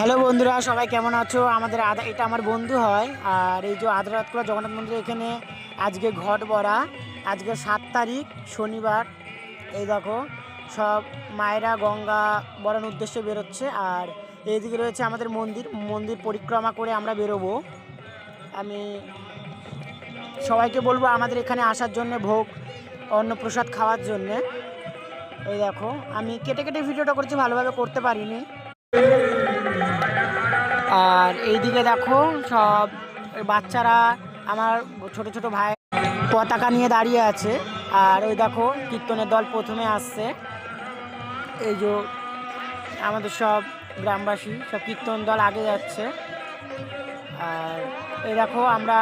Hello বন্ধুরা, সবাই কেমন আছো? এটা আমার বন্ধু হয়। আর এই যে আদ্রাতকুলা জগন্নাথ মন্দির, এখানে আজকে ঘট বড়া। আজকে 7 তারিখ শনিবার। এই দেখো, সব মায়েরা গঙ্গা বরণ উদ্দেশ্যে বেরোচ্ছে। আর এইদিকে রয়েছে আমাদের মন্দির পরিক্রমা করে আমরা বেরোবো। আমি সবাইকে বলবো আমাদের এখানে আসার জন্যে, ভোগ অন্নপ্রসাদ খাওয়ার জন্যে। এই দেখো, আমি কেটে কেটে ভিডিওটা করছি, ভালোভাবে করতে পারিনি। আর এইদিকে দেখো, সব বাচ্চারা, আমার ছোট ছোট ভাই পতাকা নিয়ে দাঁড়িয়ে আছে। আর ওই দেখো, কীর্তনের দল প্রথমে আসছে। এই যে আমাদের সব গ্রামবাসী, সব কীর্তন দল আগে যাচ্ছে। আর এই দেখো, আমরা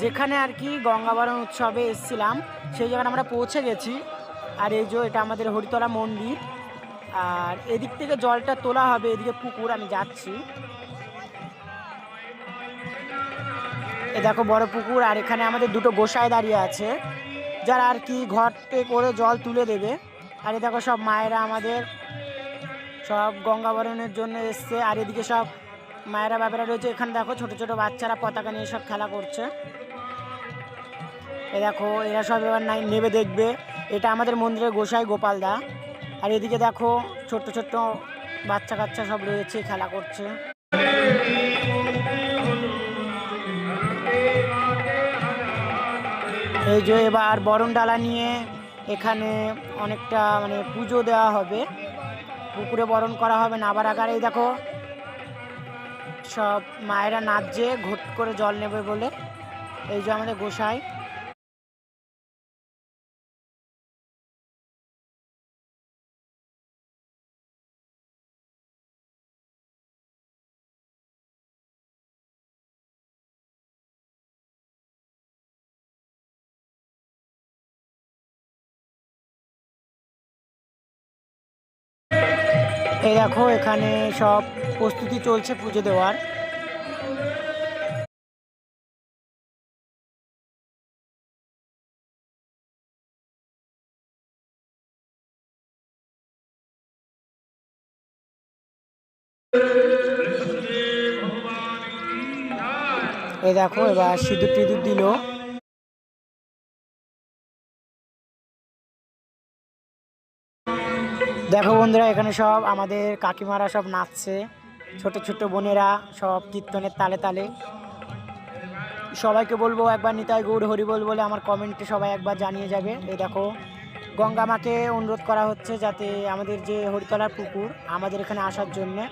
যেখানে আর কি গঙ্গাবরণ উৎসবে এসেছিলাম সেই জায়গায় আমরা পৌঁছে গেছি। আর এই যে এটা আমাদের হরিতলা মন্দির। আর এদিক থেকে জলটা তোলা হবে, এদিকে পুকুর, আমি যাচ্ছি। এ দেখো বড় পুকুর। আর এখানে আমাদের দুটো গোসাই দাঁড়িয়ে আছে, যারা আর কি ঘটে করে জল তুলে দেবে। আর এ দেখো, সব মায়েরা আমাদের সব গঙ্গাবরণের জন্য এসছে। আর এদিকে সব মায়েরা বাবেরা রয়েছে। এখানে দেখো ছোট ছোট বাচ্চারা পতাকা নিয়ে সব খেলা করছে। এ দেখো, এরা সব এবার নেবে দেখবে। এটা আমাদের মন্দিরের গোসাই গোপাল দা। আর এদিকে দেখো, ছোট্ট ছোট্ট বাচ্চা কাচ্চা সব রয়েছে, খেলা করছে। এই যে এবার বরণ ডালা নিয়ে এখানে অনেকটা পুজো দেওয়া হবে, পুকুরে বরণ করা হবে নাবার আগারে। এই দেখো, সব মায়েরা নাচছে ঘট করে জল নেবে বলে। এই যে আমাদের গোসাই। এই দেখো, এখানে সব প্রস্তুতি চলছে পুজো দেওয়ার। এই দেখো, এবার সিঁদুর টিঁদুর দিল। দেখো বন্ধুরা, এখানে সব আমাদের কাকিমারা সব নাচছে, ছোট ছোট বোনেরা সব কীর্তনের তালে তালে। সবাইকে বলবো একবার নিতাই গৌর হরিবোল বলে আমার কমেন্টে সবাই একবার জানিয়ে যাবে। এই দেখো, গঙ্গা মাকে অনুরোধ করা হচ্ছে যাতে আমাদের যে হরিতলার পুকুর, আমাদের এখানে আসার জন্যে।